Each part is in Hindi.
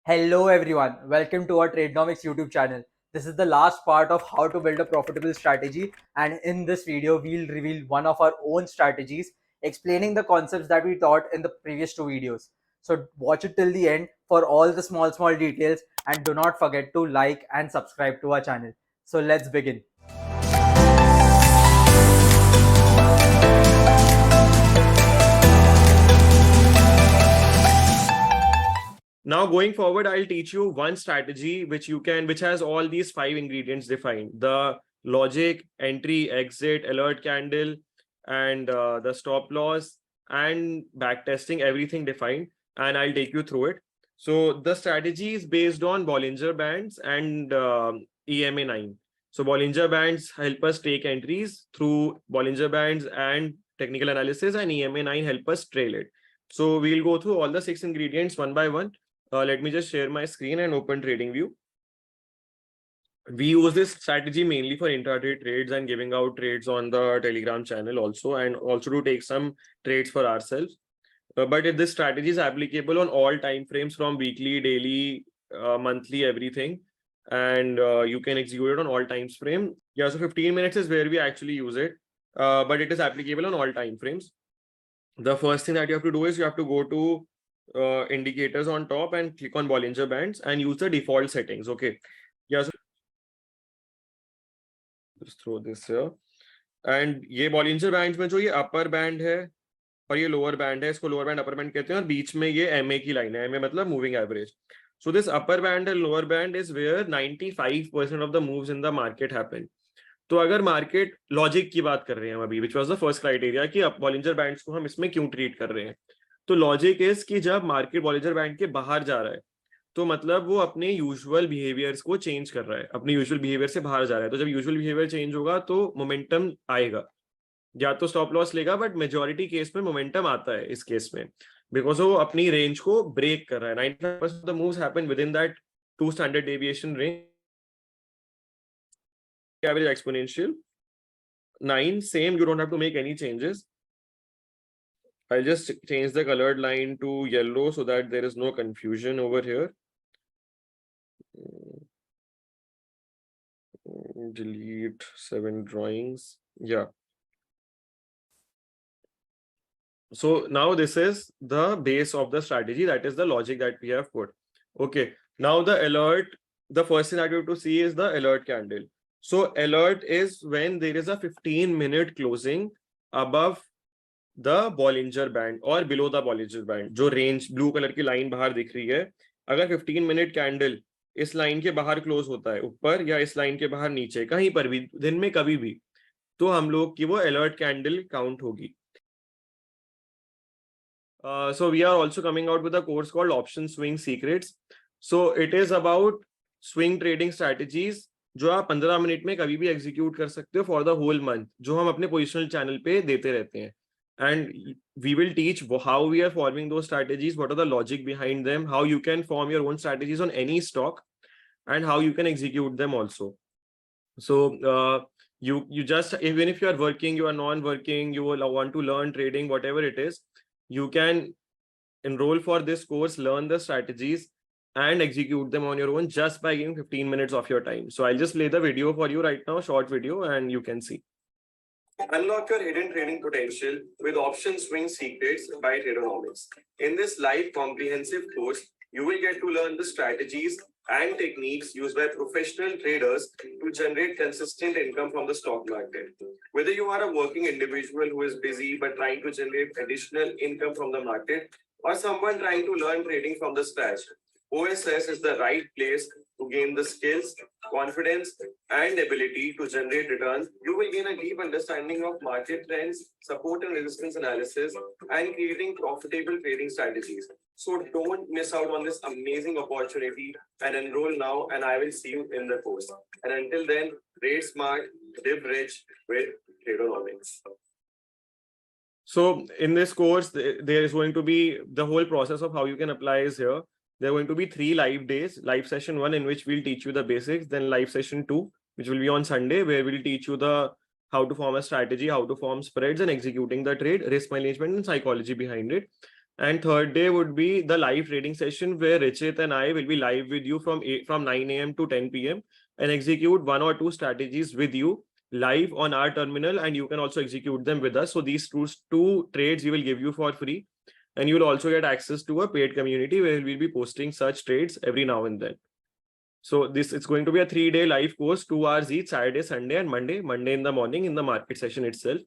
Hello everyone, welcome to our Tradenomics YouTube channel. This is the last part of how to build a profitable strategy, and in this video we'll reveal one of our own strategies explaining the concepts that we taught in the previous two videos. So watch it till the end for all the small details, and do not forget to like and subscribe to our channel. So let's begin. Now going forward, I'll teach you one strategy which has all these 5 ingredients defined: the logic, entry, exit, alert candle, and the stop loss and backtesting, everything defined. And I'll take you through it. So the strategy is based on Bollinger Bands and EMA 9. So Bollinger Bands help us take entries through Bollinger Bands and technical analysis, and EMA 9 help us trail it. So we'll go through all the 6 ingredients one by one. Let me just share my screen and open TradingView. We use this strategy mainly for intraday trades and giving out trades on the Telegram channel also, and also to take some trades for ourselves. But if this strategy is applicable on all time frames from weekly, daily, monthly, everything, and you can execute it on all times frame. Yeah, so 15 minutes is where we actually use it, but it is applicable on all time frames. The first thing that you have to do is you have to go to indicators on top and click on Bollinger Bands and use the default settings. Okay. Yeah. So just throw this here. And ये Bollinger Bands में जो ये upper band है और ये lower band है, इसको lower band upper band कहते हैं, और बीच में ये MA की line है. MA मतलब moving average. So this upper band and lower band is where 95% of the moves in the market happen. तो अगर मार्केट लॉजिक की बात कर रहे हैं हम अभी, which was the first criteria कि बॉलिंजर बैंड्स को हम इसमें क्यों ट्रीट कर रहे हैं, तो लॉजिक इज कि जब मार्केट बॉलिंजर बैंड के बाहर जा रहा है तो मतलब वो अपने यूजुअल बिहेवियर्स को चेंज कर रहा है, अपने यूजुअल बिहेवियर से बाहर जा रहा है. तो जब यूजुअल बिहेवियर चेंज होगा तो मोमेंटम आएगा, या तो स्टॉप लॉस लेगा, बट मेजोरिटी केस में मोमेंटम आता है इस केस में, बिकॉज वो अपनी रेंज को ब्रेक कर रहा है. 95% of the moves happen with in that 2 standard deviation range. Average exponential 9, same, you don't have to make any changes. I'll just change the colored line to yellow so that there is no confusion over here. Delete 7 drawings. Yeah. So now this is the base of the strategy, that is the logic that we have put. Okay, now the alert, the first thing that you have to see is the alert candle. So alert is when there is a 15-minute closing above the Bollinger Band or below the Bollinger Band. जो range blue color की line बाहर दिख रही है, अगर 15-minute candle इस line के बाहर close होता है, ऊपर या इस line के बाहर नीचे, कहीं पर भी दिन में कभी भी, तो हम लोग की वो alert candle count होगी. So we are also coming out with a course called Option Swing Secrets. So it is about swing trading strategies जो आप 15 मिनट में कभी भी एग्जीक्यूट कर सकते हो फॉर द होल मंथ, जो हम अपने पोजिशनल चैनल पे देते रहते हैं. And we will teach how we are forming those strategies, what are the logic behind them, how you can form your own strategies on any stock, and how you can execute them also. So you just, even if you are working, you are non-working, you will want to learn trading, whatever it is, you can enroll for this course, learn the strategies and execute them on your own just by giving 15 minutes of your time. So I'll just play the video for you right now, short video, and you can see. Unlock your hidden trading potential with Option Swing Secrets by Tradenomics. In this live comprehensive course, you will get to learn the strategies and techniques used by professional traders to generate consistent income from the stock market. Whether you are a working individual who is busy but trying to generate additional income from the market, or someone trying to learn trading from the scratch, OSS is the right place to gain the skills, confidence, and ability to generate returns. You will gain a deep understanding of market trends, support and resistance analysis, and creating profitable trading strategies. So don't miss out on this amazing opportunity and enroll now, and I will see you in the course. And until then, trade smart, live rich with Tradenomics. So in this course, there is going to be the whole process of how you can apply is here. There are going to be 3 live days. Live session 1, in which we'll teach you the basics. Then live session 2, which will be on Sunday, where we'll teach you the how to form a strategy, how to form spreads and executing the trade, risk management and psychology behind it. And third day would be the live trading session where Richit and I will be live with you from 9 a.m. to 10 p.m. and execute 1 or 2 strategies with you live on our terminal, and you can also execute them with us. So these two trades we will give you for free, and you will also get access to a paid community where we'll be posting such trades every now and then. So it's going to be a 3-day live course, 2 hours each, Saturday, Sunday, and Monday. Monday in the morning in the market session itself.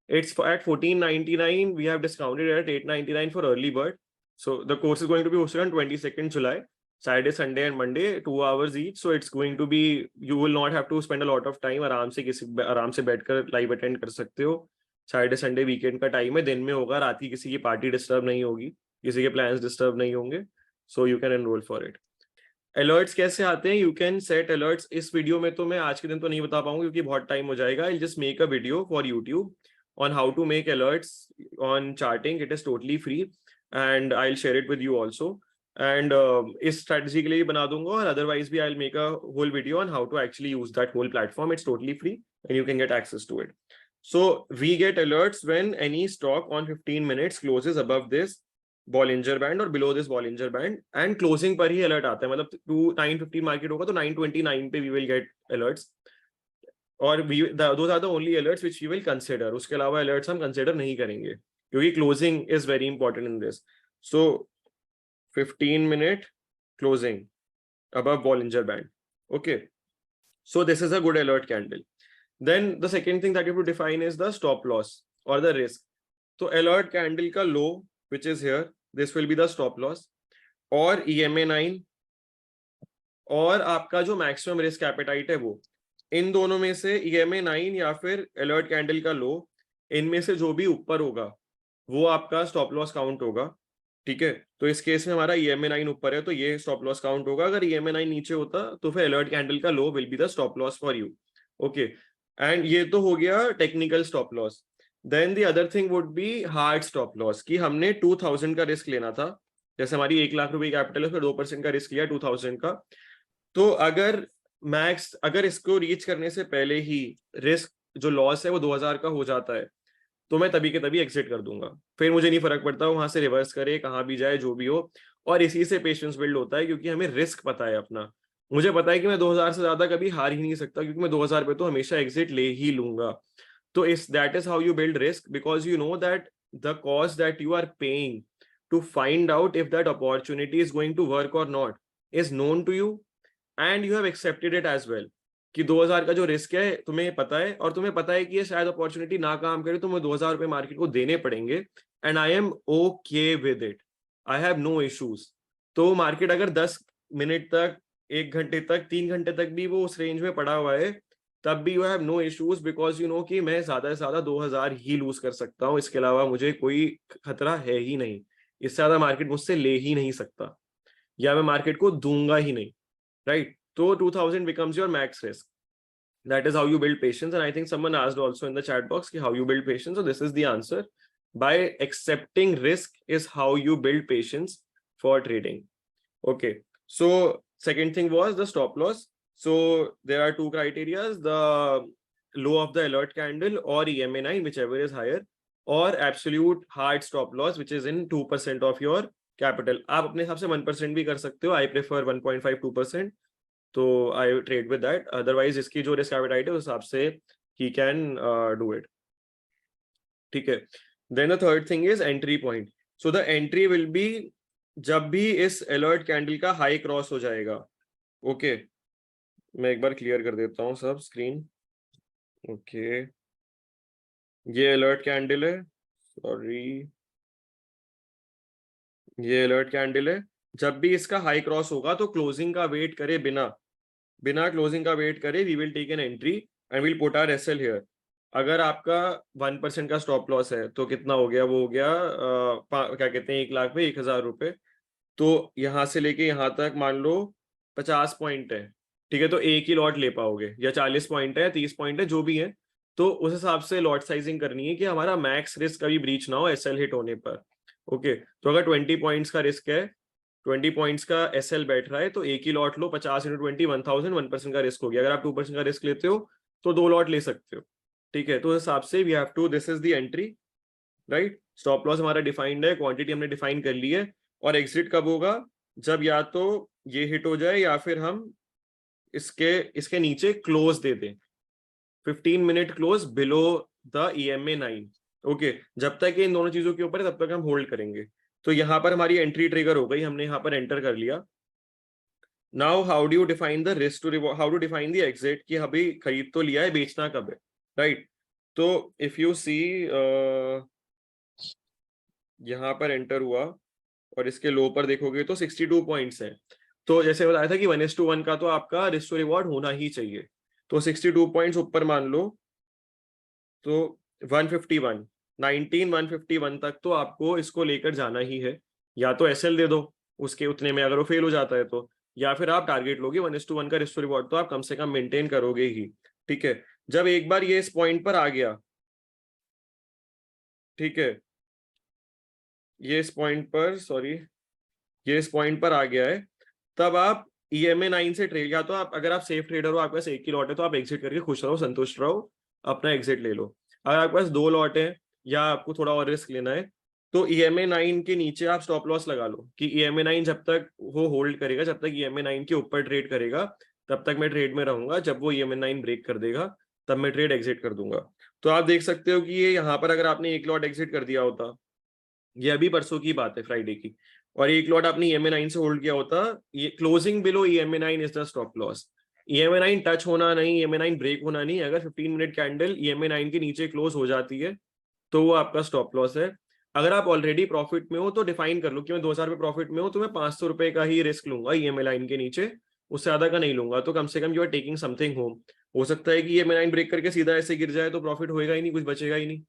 It's at $14.99. We have discounted it at $8.99 for early bird. So the course is going to be hosted on 22nd July, Saturday, Sunday, and Monday, 2 hours each. So it's going to be, you will not have to spend a lot of time. आराम से बैठकर लाइव अटेंड कर सकते हो. सैटरडे संडे वीकेंड का टाइम है, दिन में होगा, रात की किसी की पार्टी डिस्टर्ब नहीं होगी, किसी के प्लान्स डिस्टर्ब नहीं होंगे. सो you can enrol for it. Alerts कैसे आते हैं? You can set alerts. इस वीडियो में तो मैं आज के दिन तो नहीं बता पाऊंगा क्योंकि बहुत टाइम हो जाएगा. I just make a video for YouTube on how to make alerts on charting. It is totally free and I'll share it with you also. And इस strategy के लिए बना दूंगा, और otherwise भी I'll make a whole video on how to actually use that whole platform. It's totally free and you can get access to it. So we get alerts when any stock on 15 minutes closes above this Bollinger Band or below this Bollinger Band, and closing पर ही alert आता है. मतलब 9:15 market होगा तो 9:29 पे we will get alerts. और those are the only alerts which we will consider. उसके अलावा alerts हम consider नहीं करेंगे क्योंकि closing is very important in this. So 15-minute closing above Bollinger Band. Okay. So this is a good alert candle. Then the second thing that you have to define is the stop loss or the risk. So alert candle का low, which is here, this will be the stop loss, और EMA 9 और आपका जो maximum risk appetite है वो. इन दोनों में से EMA 9 या फिर अलर्ट कैंडल का लो, इनमें से जो भी ऊपर होगा वो आपका स्टॉप लॉस काउंट होगा. ठीक है, तो इस केस में हमारा EMA 9 ऊपर है तो ये स्टॉप लॉस काउंट होगा. अगर EMA 9 नीचे होता तो फिर अलर्ट कैंडल का low will be the stop loss for you. Okay, and ये तो हो गया technical stop loss. Then the other thing would be hard stop loss, कि हमने 2000 का रिस्क लेना था. जैसे हमारी 1 लाख रुपए कैपिटल है, फिर 2% का रिस्क लिया 2000 का. तो अगर इसको रीच करने से पहले ही रिस्क जो लॉस है वो 2000 का हो जाता है तो मैं तभी के तभी एग्जिट कर दूंगा. फिर मुझे नहीं फर्क पड़ता वहां से रिवर्स करे, कहाँ भी जाए, जो भी हो. और इसी से पेशेंस बिल्ड होता है क्योंकि हमें रिस्क पता है अपना. मुझे पता है कि मैं 2000 से ज्यादा कभी हार ही नहीं सकता क्योंकि मैं 2000 पे तो हमेशा एग्जिट ले ही लूंगा. तो that is how you build risk, because you know that the cost that you are paying to find out if that opportunity is going to work or not is known to you, and you have accepted it as well. कि 2000 का जो रिस्क है तुम्हें पता है, और तुम्हें पता है कि ये शायद अपॉर्चुनिटी ना काम करे तो मुझे 2000 रुपए मार्केट को देने पड़ेंगे, and I am okay with it. I have no issues. तो मार्केट अगर 10 मिनट तक, 1 घंटे तक, 3 घंटे तक भी वो उस रेंज में पड़ा हुआ है, तब भी you have no issues, because you know कि मैं ज्यादा से ज्यादा 2000 ही लूज कर सकता हूँ. इसके अलावा मुझे कोई खतरा है ही नहीं. इससे ज्यादा मार्केट मुझसे ले ही नहीं सकता, या मैं मार्केट को दूंगा ही नहीं. Right? So 2000 becomes your max risk. That is how you build patience. And I think someone asked also in the chat box how you build patience. So this is the answer. By accepting risk is how you build patience for trading. Okay. So second thing was the stop loss. So there are 2 criteria: the low of the alert candle or EMA 9, whichever is higher, or absolute hard stop loss, which is in 2% of your capital. आप अपने हिसाब से 1% भी कर सकते हो. I prefer 1.52%. तो आई ट्रेड विद दैट. अदरवाइज इसकी जो रिस्क एपेटाइट है उस हिसाब से ही कैन डू इट. ठीक है. Then the third thing is entry point. So the entry will be जब भी इस अलर्ट कैंडल का हाई क्रॉस हो जाएगा. ओके, मैं एक बार क्लियर कर देता हूँ सब स्क्रीन. ओके, ये अलर्ट कैंडल है, सॉरी, ये अलर्ट कैंडल है. जब भी इसका हाई क्रॉस होगा तो क्लोजिंग का वेट करे, बिना क्लोजिंग का वेट करे, we will take an entry and will put our SL here. अगर आपका 1% का स्टॉप लॉस है तो कितना हो गया? वो हो गया क्या कहते हैं, 1 लाख पे 1000 रुपए. तो यहाँ से लेके यहाँ तक मान लो 50 पॉइंट है. ठीक है, तो एक ही लॉट ले पाओगे, या 40 पॉइंट है, 30 पॉइंट है, जो भी है. तो उस हिसाब से लॉट साइजिंग करनी है कि हमारा मैक्स रिस्क कभी ब्रीच ना हो एसएल हिट होने पर. ओके, तो अगर 20 पॉइंट्स का रिस्क है, 20 पॉइंट्स का एसएल बैठ रहा है, तो एक ही लॉट लो. 50 × 20 1000, 1% का रिस्क हो गया. अगर आप 2% का रिस्क लेते हो तो 2 लॉट ले सकते हो. ठीक है, तो उस हिसाब से we have to, this is the entry. Right. Stop loss हमारा डिफाइंड है, क्वांटिटी हमने डिफाइन कर ली है, और एग्जिट कब होगा, जब या तो ये हिट हो जाए या फिर हम इसके इसके नीचे क्लोज दे दें, 15 minute close below the EMA 9। Okay, जब तक ये इन दोनों चीजों के ऊपर है तब तक हम होल्ड करेंगे। तो यहाँ पर हमारी एंट्री ट्रिगर हो गई, हमने यहाँ पर एंटर कर लिया। Now how do you define the risk to reward, how to define the exit, कि अभी खरीद तो लिया है, बेचना कब है, राइट। तो इफ यू सी यहाँ पर एंटर हुआ और इसके लो पर देखोगे तो 62 पॉइंट्स है। तो जैसे बताया था कि 1:1 का तो आपका रिस्क टू रिवॉर्ड होना ही चाहिए। तो 62 पॉइंट्स ऊपर मान लो, तो 151 19151 तक तो आपको इसको लेकर जाना ही है। या तो SL दे दो उसके उतने में, अगर वो फेल हो जाता है तो, या फिर आप टारगेट लोगे 1:1 का रिस्क टू रिवॉर्ड, तो आप कम से कम मेंटेन करोगे ही। ठीक है, जब एक बार ये इस पॉइंट पर आ गया, ठीक है, ये इस पॉइंट पर, सॉरी, ये इस पॉइंट पर आ गया है, तब आप EMA 9 से ट्रेड, या तो आप, अगर आप सेफ ट्रेडर हो, आपके पास एक ही लॉट है, तो आप एग्जिट करके खुश रहो, संतुष्ट रहो, अपना एग्जिट ले लो। अगर आपके पास 2 लॉट है या आपको थोड़ा और रिस्क लेना है, तो EMA 9 के नीचे आप स्टॉप लॉस लगा लो कि EMA 9 जब तक वो होल्ड करेगा, जब तक EMA 9 के ऊपर ट्रेड करेगा, तब तक मैं ट्रेड में रहूंगा। जब वो EMA 9 ब्रेक कर देगा तब मैं ट्रेड एग्जिट कर दूंगा। तो आप देख सकते हो कि ये यहाँ पर अगर आपने एक लॉट एग्जिट कर दिया होता, ये अभी परसों की बात है, फ्राइडे की, और एक लॉट आपने EMA 9 से होल्ड किया होता, ये closing below EMA 9 is the stop loss. EMA 9 touch होना नहीं, EMA 9 ब्रेक होना नहीं, अगर 15 मिनट कैंडल EMA 9 के नीचे क्लोज हो जाती है तो वो आपका स्टॉप लॉस है। अगर आप ऑलरेडी प्रॉफिट में हो तो डिफाइन कर लो कि मैं 2000 रुपये प्रॉफिट में हूं, तो मैं 500 रुपए का ही रिस्क लूंगा EMA 9 के नीचे, उससे ज्यादा का नहीं लूंगा। तो कम से कम you are taking something home. हो सकता है कि EMA 9 ब्रेक करके सीधा ऐसे गिर जाए तो प्रॉफिट होएगा ही नहीं, कुछ बचेगा ही नहीं।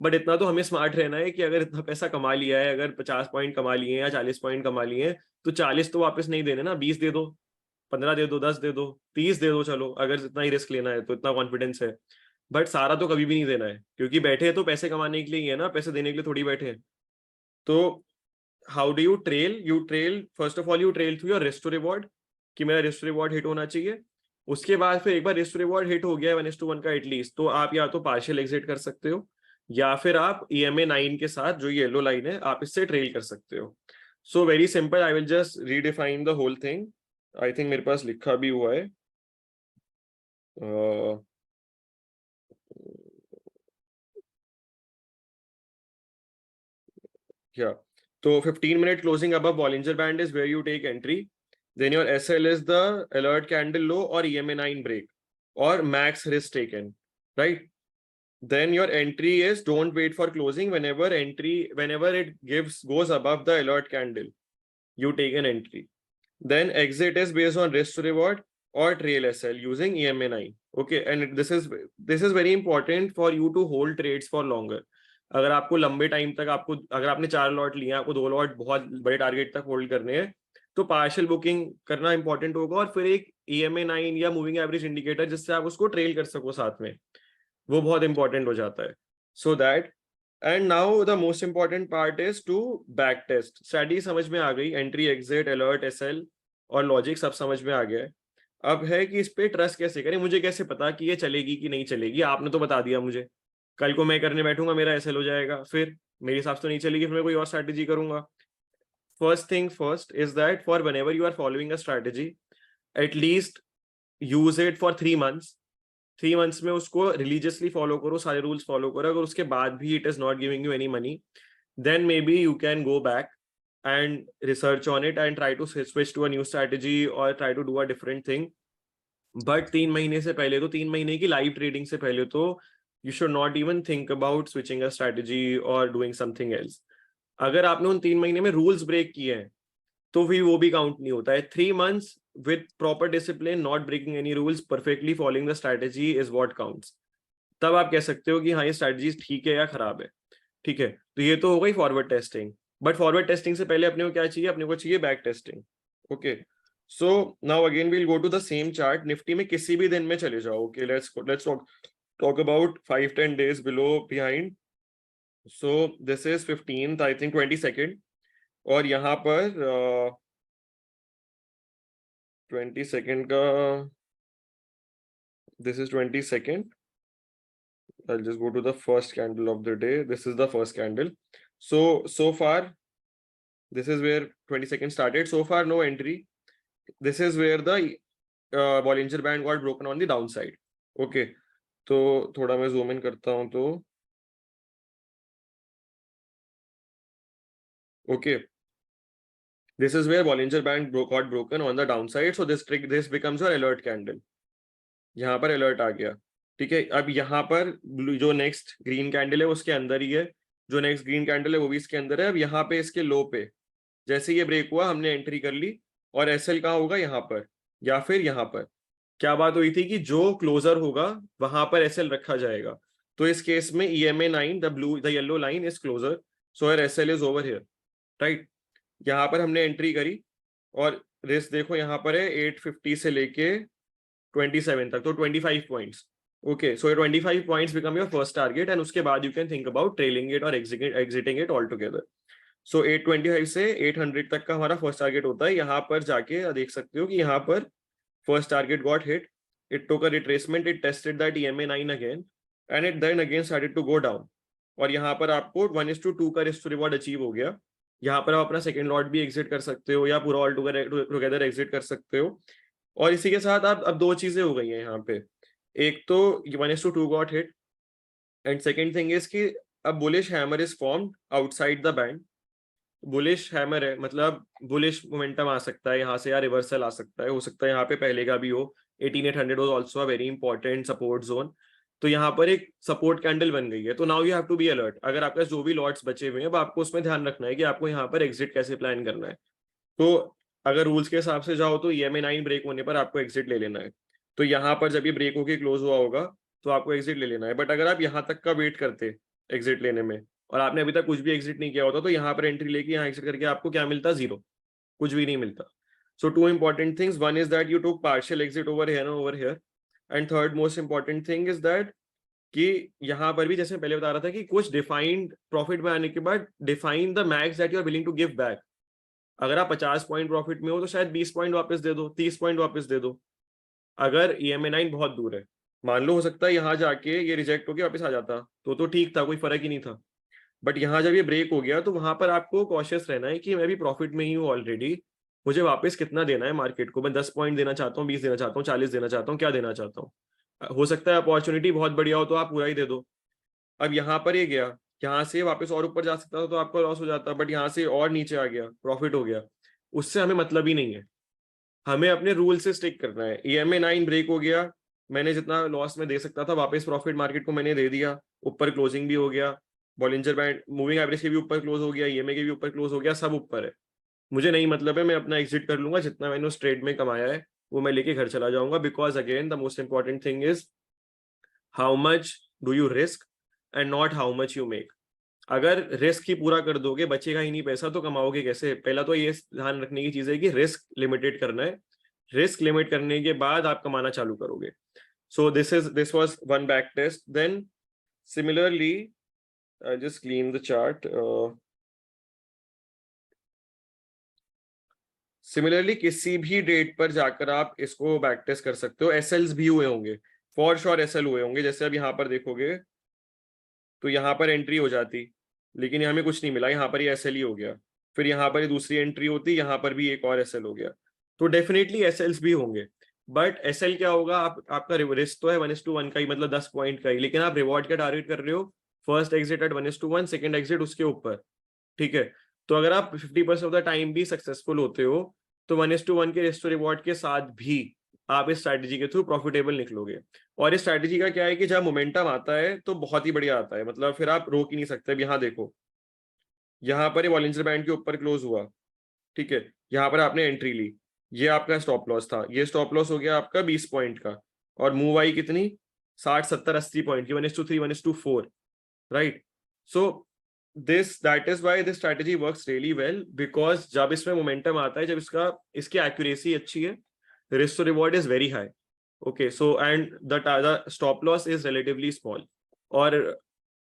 बट इतना तो हमें स्मार्ट रहना है कि अगर इतना पैसा कमा लिया है, अगर 50 पॉइंट कमा लिए हैं या 40 पॉइंट कमा लिए हैं, तो 40 तो वापस नहीं देने ना, 20 दे दो, 15 दे दो, 10 दे दो, 30 दे दो, चलो अगर इतना ही रिस्क लेना है तो, इतना कॉन्फिडेंस है। बट सारा तो कभी भी नहीं देना है, क्योंकि बैठे हैं तो पैसे कमाने के लिए ही है ना, पैसे देने के लिए थोड़ी बैठे हैं। तो how do you trail first of all, you trail through your risk to reward, कि मेरा रिस्क टू रिवॉर्ड हिट होना चाहिए। उसके बाद फिर एक बार रिस्क टू रिवॉर्ड हिट हो गया 1:1 का एटलीस्ट, तो आप या तो पार्शियल एग्जिट कर सकते हो, या फिर आप EMA 9 के साथ, जो ये येलो लाइन है, आप इससे ट्रेल कर सकते हो। So very simple, I will just redefine the whole thing. I think मेरे पास लिखा भी हुआ है। क्या, तो 15 minute closing above Bollinger Band is where you take entry. Then your SL is the alert candle low or EMA 9 break or max risk taken, right? Then your entry is don't wait for closing. Whenever it goes above the alert candle, you take an entry. Then exit is based on risk to reward or trail SL using EMA 9. Okay, and this is very important for you to hold trades for longer. अगर आपको लंबे टाइम तक, आपको अगर आपने 4 लॉट लिए, आपको 2 लॉट बहुत बड़े टारगेट तक होल्ड करने हैं, तो पार्शियल बुकिंग करना इंपॉर्टेंट होगा, और फिर एक EMA 9 या मूविंग एवरेज इंडिकेटर जिससे आप उसको ट्रेल कर सको साथ में, वो बहुत इंपॉर्टेंट हो जाता है। So that, and now the most important part is to back test. Strategy समझ में आ गई, एंट्री एग्जिट अलर्ट SL और लॉजिक सब समझ में आ गया है। अब है कि इस पे ट्रस्ट कैसे करें, मुझे कैसे पता कि ये चलेगी कि नहीं चलेगी, आपने तो बता दिया मुझे, कल को मैं करने बैठूंगा मेरा SL हो जाएगा, फिर मेरे हिसाब से तो नहीं चलेगी, फिर मैं कोई और स्ट्रैटेजी करूंगा। First thing first is that for whenever you are following a strategy, atleast use it for 3 months. 3 months में उसको रिलीजियसली फॉलो करो, सारे रूल्स फॉलो करो। अगर उसके बाद भी it is not giving you any money, then maybe you can go back and research on it and try to switch to a new strategy or try to do a different thing. But 3 महीने से पहले तो, 3 महीने की लाइव ट्रेडिंग से पहले तो, you should not even think about switching a strategy or doing something else. अगर आपने उन 3 महीने में रूल्स ब्रेक किए हैं तो फिर वो भी काउंट नहीं होता है। 3 months with proper discipline, not breaking any rules, perfectly following the strategy is what counts. तब आप कह सकते हो कि हाँ ये स्ट्रैटेजी ठीक है या खराब है। ठीक है, तो ये तो हो गई forward testing. But forward testing से पहले अपने को क्या चाहिए, अपने को चाहिए back testing. Okay, so now again we'll go to the same chart. Nifty में किसी भी दिन में चले जाओ। Okay, let's talk about 5-10 days below behind. So this is 15th, I think 22nd, और यहाँ पर 22nd का, this is 22nd, I'll just go to the first candle of the day. This is the first candle. So far, this is where 20 seconds started. So far, no entry. This is where the Bollinger Band got broken on the downside. Okay. तो थोड़ा मैं zoom in करता हूँ तो okay. This is where Bollinger Band got broken on the downside. So this becomes your alert candle. यहाँ पर alert आ गया. ठीक है. अब यहाँ पर जो next green candle है उसके अंदर ही है. जो next green candle है वो भी इसके अंदर है. अब यहाँ पे इसके low पे जैसे ये ब्रेक हुआ हमने एंट्री कर ली और एसएल कहाँ होगा यहाँ पर या फिर यहाँ पर. क्या बात हुई थी कि जो क्लोजर होगा वहां पर एसएल रखा जाएगा. तो इस केस में EMA 9 the yellow line is closer, so your SL is over here, right. यहाँ पर हमने एंट्री करी और रिस्क देखो यहाँ पर है 850 से लेके 27 तक, तो 25 points. Okay, so 25 points become your first target and उसके बाद you can think about trailing it और एग्जिटिंग इट ऑल टुगेदर. सो 825 से 800 तक का हमारा फर्स्ट टारगेट होता है. यहाँ पर जाके देख सकते हो कि यहाँ पर first target got hit, it took a retracement, it tested that EMA 9 again and it then again started to go down. और यहाँ पर आपको 1:2 का रिस्क टू रिवॉर्ड अचीव हो गया. यहाँ पर आप अपना सेकंड लॉट भी एग्जिट कर सकते हो या पूरा ऑल टुगेदर एग्जिट कर सकते हो. और इसी के साथ आप अब दो चीजें हो गई हैं यहाँ पे. एक तो 1:2 got hit and second thing is कि अब bullish hammer is formed outside the band. Bullish hammer है मतलब बुलिश मोमेंटम आ सकता है यहाँ से या रिवर्सल आ सकता है, हो सकता है यहाँ पे पहले का भी हो. 18800 was also a very important support zone. तो यहाँ पर एक सपोर्ट कैंडल बन गई है. तो now you have to be alert. अगर आपके जो भी लॉट्स बचे हुए हैं अब आपको उसमें ध्यान रखना है कि आपको यहाँ पर एग्जिट कैसे प्लान करना है. तो अगर रूल्स के हिसाब से जाओ तो EMA 9 ब्रेक होने पर आपको एग्जिट ले लेना है. तो यहाँ पर जब ये ब्रेक होके क्लोज हुआ होगा तो आपको एग्जिट ले लेना है. बट अगर आप यहाँ तक का वेट करते एग्जिट लेने में और आपने अभी तक कुछ भी एग्जिट नहीं किया होता तो यहाँ पर एंट्री लेके यहाँ एग्जिट करके आपको क्या मिलता, जीरो, कुछ भी नहीं मिलता. So two important things, one is that you took partial exit over here and over here, and third most important thing is that कि यहाँ पर भी जैसे पहले बता रहा था कि कुछ डिफाइंड प्रॉफिट में आने के बाद define the max that you are willing to give back. अगर आप 50 पॉइंट प्रॉफिट में हो तो शायद 20 पॉइंट वापस दे दो, 30 पॉइंट वापस दे दो. अगर EMA 9 बहुत दूर है, मान लो हो सकता है यहाँ जाके ये रिजेक्ट होके वापस आ जाता तो ठीक था, कोई फर्क ही नहीं था. बट यहाँ जब ये ब्रेक हो गया तो वहां पर आपको कॉशियस रहना है कि मैं भी प्रॉफिट में ही हूँ ऑलरेडी, मुझे वापस कितना देना है मार्केट को. मैं 10 पॉइंट देना चाहता हूँ, 20 देना चाहता हूँ, 40 देना चाहता हूँ, क्या देना चाहता हूँ. हो सकता है अपॉर्चुनिटी बहुत बढ़िया हो तो आप पूरा ही दे दो. अब यहाँ पर ये गया, यहाँ से वापस और ऊपर जा सकता था तो आपका लॉस हो जाता, बट यहाँ से और नीचे आ गया, प्रॉफिट हो गया. उससे हमें मतलब ही नहीं है. हमें अपने रूल से स्टिक करना है. EMA 9 ब्रेक हो गया, मैंने जितना लॉस में दे सकता था वापस प्रॉफिट मार्केट को मैंने दे दिया, ऊपर क्लोजिंग भी हो गया, बॉलिंजर बैंड मूविंग एवरेज के भी ऊपर क्लोज हो गया, EMA के भी ऊपर क्लोज हो गया, सब ऊपर है. मुझे नहीं मतलब है, मैं अपना एग्जिट कर लूंगा, जितना मैंने उस ट्रेड में कमाया है वो मैं लेके घर चला जाऊंगा. Because again the most important thing is how much do you risk and not how much you make. अगर रिस्क ही पूरा कर दोगे, बचेगा ही नहीं पैसा, तो कमाओगे कैसे. पहला तो ये ध्यान रखने की चीज है कि रिस्क लिमिटेड करना है. रिस्क लिमिट करने के बाद आप कमाना चालू करोगे. So this was one back test. Then similarly I just clean the chart. Similarly किसी भी डेट पर जाकर आप इसको बैक टेस्ट कर सकते हो. एसएल्स भी हुए होंगे, फॉर श्योर एसएल हुए होंगे. जैसे अब यहाँ पर देखोगे तो यहाँ पर एंट्री हो जाती लेकिन यहाँ में कुछ नहीं मिला, यहाँ पर ये एसएल ही हो गया. फिर यहाँ पर ये दूसरी एंट्री होती, यहाँ पर भी एक और एसएल हो गया. तो डेफिनेटली एसएल्स भी होंगे. बट एसएल क्या होगा, आपका रिस्क तो है 1:1 का ही, मतलब 10 पॉइंट का ही, लेकिन आप रिवॉर्ड का टारगेट कर रहे हो first exit at 1:1, second exit उसके ऊपर. ठीक है, तो अगर आप 50% ऑफ द टाइम भी सक्सेसफुल होते हो तो 1:1 के रिस्क रिवॉर्ड के साथ भी आप इस स्ट्रैटेजी के थ्रू प्रॉफिटेबल निकलोगे. और इस स्ट्रैटेजी का क्या है कि जब मोमेंटम आता है तो बहुत ही बढ़िया आता है, मतलब फिर आप रोक ही नहीं सकते. यहाँ देखो, यहाँ पर ये बॉलिंजर बैंड के ऊपर क्लोज हुआ, ठीक है, यहाँ पर आपने एंट्री ली, ये आपका स्टॉप लॉस था, ये स्टॉप लॉस हो गया आपका 20 पॉइंट का, और मूव आई कितनी, 60 70 80 पॉइंट की, 1:3 1:4, right. So that is why this strategy works really well, because जब इसमें मोमेंटम आता है, जब इसकी एक्यूरेसी अच्छी है, risk to reward is very high. Okay, so and the stop loss is relatively small. और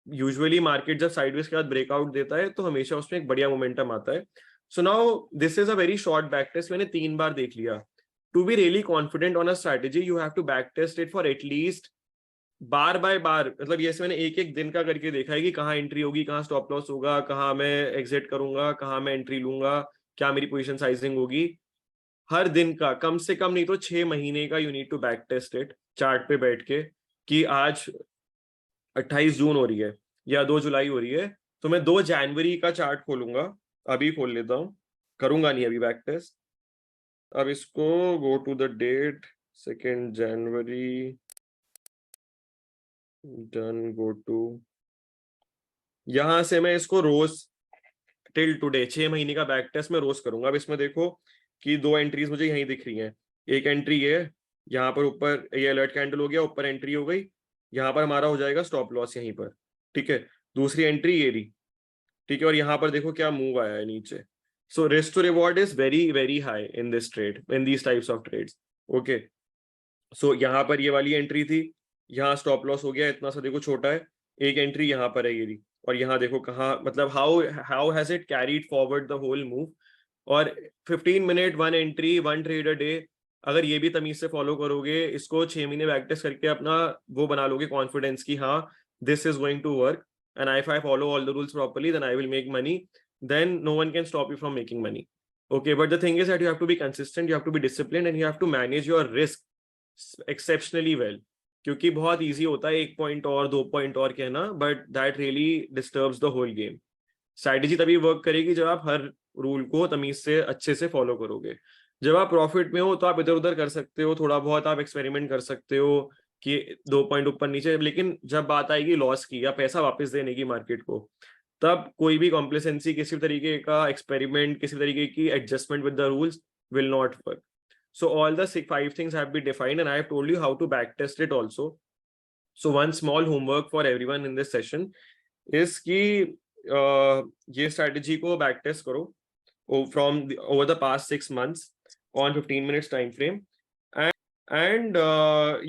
यूजुअली मार्केट जब साइडवेज के बाद ब्रेकआउट देता है तो हमेशा उसमें एक बढ़िया मोमेंटम आता है. So now this is a very short back test, मैंने 3 बार देख लिया. To be really confident on a strategy you have to back test it for at least bar by bar, मतलब ये मैंने एक एक दिन का करके देखा है कि कहाँ एंट्री होगी, कहाँ स्टॉप लॉस होगा, कहाँ मैं एग्जिट करूंगा, कहाँ मैं एंट्री लूंगा, क्या मेरी पोजीशन साइजिंग होगी। हर दिन का कम से कम नहीं तो 6 महीने का you need to back test it chart पे बैठ के, कि आज 28 जून हो रही है या 2 जुलाई हो रही है, तो मैं 2 जनवरी का चार्ट खोलूंगा। अभी खोल लेता हूँ, करूंगा नहीं अभी बैक टेस्ट। अब इसको go to the date 2 January, done, go to, यहां से मैं इसको रोज टिल टुडे 6 महीने का बैक टेस्ट में रोज करूंगा। अब इसमें देखो कि 2 एंट्रीज मुझे यहीं दिख रही हैं। एक एंट्री है यहाँ पर ऊपर, ये अलर्ट कैंडल हो गया, ऊपर एंट्री हो गई, यहाँ पर हमारा हो जाएगा स्टॉप लॉस यहीं पर, ठीक है। दूसरी एंट्री ये रही, ठीक है, और यहाँ पर देखो क्या मूव आया है नीचे। So risk to reward is very very high in this trade, in these types of trades. Okay, so यहाँ पर ये वाली एंट्री थी, यहाँ स्टॉप लॉस हो गया इतना सा, देखो छोटा है। एक एंट्री यहाँ पर है ये रही, और यहाँ देखो कहाँ, मतलब how has it carried forward the whole move. और 15 minute 1 entry 1 trade a day, अगर ये भी तमीज से फॉलो करोगे, इसको 6 महीने बैक टेस्ट करके अपना वो बना लोगे कॉन्फिडेंस की हाँ this is going to work, and if I follow all the rules properly then I will make money, then no one can stop you from making money. Okay, but the thing is that you have to be consistent, you have to be disciplined, and you have to manage your risk exceptionally well. क्योंकि बहुत इजी होता है 1 पॉइंट और 2 पॉइंट और कहना, but that really disturbs the whole game. Strategy तभी वर्क करेगी जब आप हर रूल को तमीज से अच्छे से फॉलो करोगे। जब आप प्रॉफिट में हो तो आप इधर उधर कर सकते हो, थोड़ा बहुत आप एक्सपेरिमेंट कर सकते हो कि 2 पॉइंट ऊपर नीचे, लेकिन जब बात आएगी लॉस की या पैसा वापस देने की मार्केट को, तब कोई भी कॉम्प्लेसेंसी, किसी तरीके का एक्सपेरिमेंट, किसी तरीके की adjustment with the rules will not work. So all the 5 things have been defined, and I have told you how to backtest it also. So one small homework for everyone in this session is कि ये strategy को backtest करो from over the past 6 months on 15 minutes time frame, and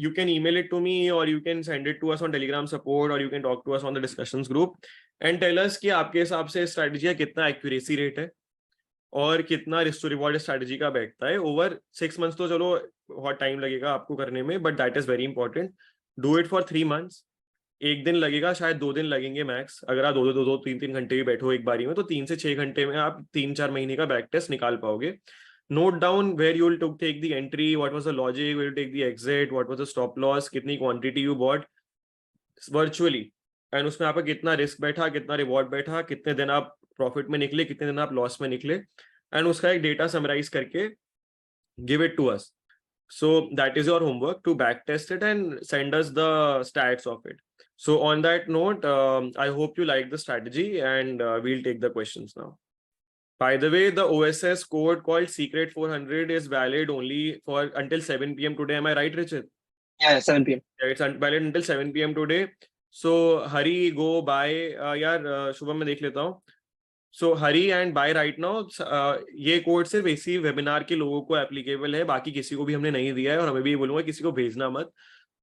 you can email it to me, or you can send it to us on Telegram support, or you can talk to us on the discussions group and tell us कि आपके हिसाब से strategy का कितना accuracy rate है और कितना रिस्क टू रिवॉर्ड स्ट्रैटेजी का बैठता है ओवर 6 मंथ्स। तो चलो बहुत टाइम लगेगा आपको करने में, but that is very important. Do it for 3 months. एक दिन लगेगा, शायद 2 दिन लगेंगे मैक्स, अगर आप दो 3 3 घंटे भी बैठो एक बारी में, तो 3 से 6 घंटे में आप 3 4 महीने का बैक टेस्ट निकाल पाओगे। Note down where you will take the entry, what was the logic, where you take the exit, what was the stop loss, कितनी quantity you bought virtually, and उसमें आपका कितना रिस्क बैठा, कितना रिवॉर्ड बैठा, कितने दिन आप प्रॉफिट में निकले, कितने दिन आप लॉस में निकले, एंड उसका एक डेटा समराइज करके give it to us. So that is your homework, to back test it and send us the stats of it. So on that note, I hope you like the strategy, and we'll take the questions now. By the way, the OSS code called Secret 400 is valid only for until 7 p.m. today. Am I right, Richard? Yeah, 7 p.m. Yeah, it's valid until 7 p.m. today. So hurry, go buy. यार शुभम मैं देख लेता हूँ। सो हरी एंड बाय राइट नाउ। ये कोड सिर्फ इसी वेबिनार के लोगों को एप्लीकेबल है, बाकी किसी को भी हमने नहीं दिया है, और हमें भी बोलूंगा किसी को भेजना मत।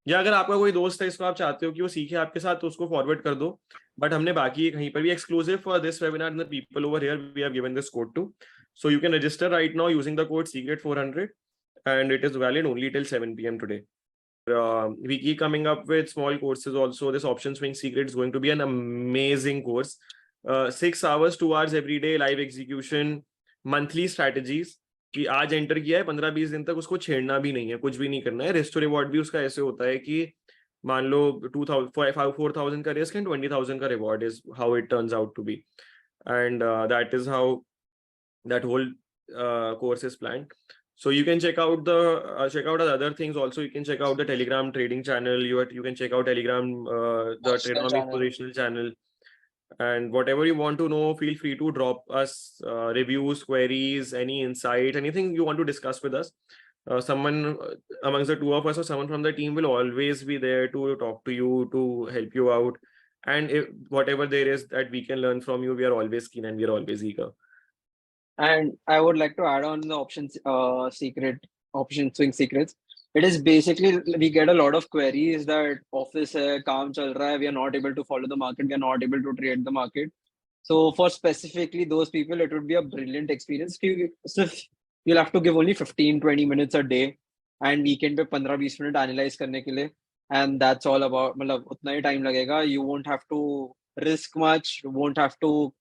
या अगर आपका कोई दोस्त है इसको आप चाहते हो कि वो सीखे आपके साथ, तो उसको फॉरवर्ड कर दो, बट हमने बाकी कहीं पर भी exclusive for this webinar the people over here we have given this code to. So you can register right now using the code secret 400, and it is valid only till 7 p.m. today. We keep coming up with small courses also. This option swing secret is going to be an amazing course. 6 hours 2 hours every day live execution, monthly strategies कि आज एंटर किया है 15-20 दिन तक उसको छेड़ना भी नहीं है, कुछ भी नहीं करना है। रिस्क टू रिवॉर्ड भी उसका ऐसे होता है कि मान लो 4,000 का रिस्क एंड 20,000 का reward is how it turns out to be, and that is how that whole course is planned. So you can check out the other things also. You can check out the Telegram trading channel, you can check out Telegram the Tradenomics positional channel, and whatever you want to know, feel free to drop us reviews, queries, any insight, anything you want to discuss with us. Someone amongst the two of us or someone from the team will always be there to talk to you, to help you out, and if whatever there is that we can learn from you, we are always keen and we are always eager. And I would like to add on the option swing secrets. It is basically, we get a lot of queries that office hai, kaam chal raha hai, we are not able to follow the market, we are not able to trade the market. So for specifically those people, it would be a brilliant experience. You'll have to give only 15-20 minutes a day, and weekend पे 15-20 minute analyze करने के लिए, and that's all about, मतलब उतना ही time लगेगा. You won't have to risk much, you won't have to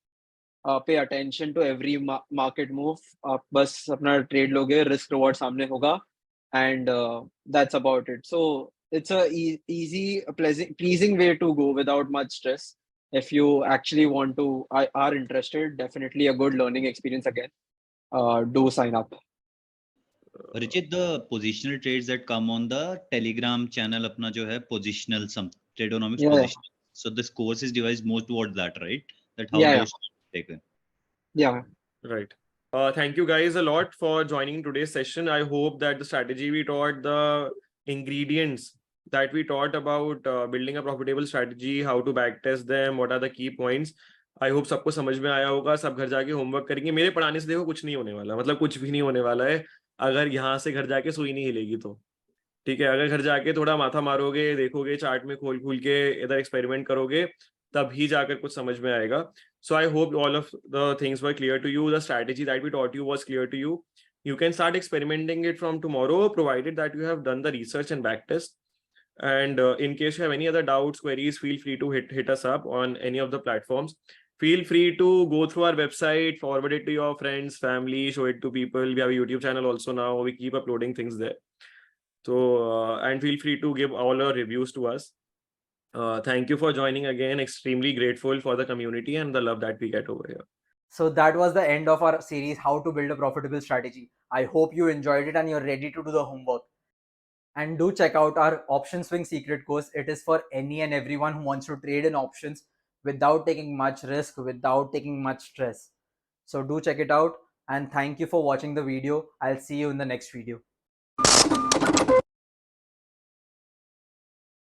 pay attention to every market move. आप बस अपना trade लोगे, risk reward सामने होगा, and that's about it. So it's a easy, pleasing way to go without much stress. If you actually want to, are interested, definitely a good learning experience again. Do sign up. Richit, the positional trades that come on the Telegram channel अपना जो है positional tradonomics Yeah, position. So this course is devised more towards that, right? That how Yeah, yeah. those taken. yeah. Right. Thank you guys a lot for joining today's session. I hope that the strategy we taught, the ingredients that we taught about building a profitable strategy, how to backtest them, what are the key points. I hope सबको समझ में आया होगा. सब घर जाके होमवर्क करेंगे. मेरे पढ़ाने से देखो कुछ नहीं होने वाला, मतलब कुछ भी नहीं होने वाला है अगर यहाँ से घर जाके सुई नहीं हिलेगी तो. ठीक है, अगर घर जाके थोड़ा माथा मारोगे, देखोगे चार्ट में खोल खोल के, इधर एक्सपेरिमेंट करोगे, तभी जाकर कुछ समझ में आएगा. So I hope all of the things were clear to you. The strategy that we taught you was clear to you. You can start experimenting it from tomorrow, provided that you have done the research and backtest. And in case you have any other doubts, queries, feel free to hit us up on any of the platforms. Feel free to go through our website, forward it to your friends, family, show it to people. We have a YouTube channel also now. We keep uploading things there. So, and feel free to give all your reviews to us. Thank you for joining again. Extremely grateful for the community and the love that we get over here. So that was the end of our series, How to Build a Profitable Strategy. I hope you enjoyed it and you're ready to do the homework. And do check out our Option Swing Secret course. It is for any and everyone who wants to trade in options without taking much risk, without taking much stress. So do check it out, and thank you for watching the video. I'll see you in the next video.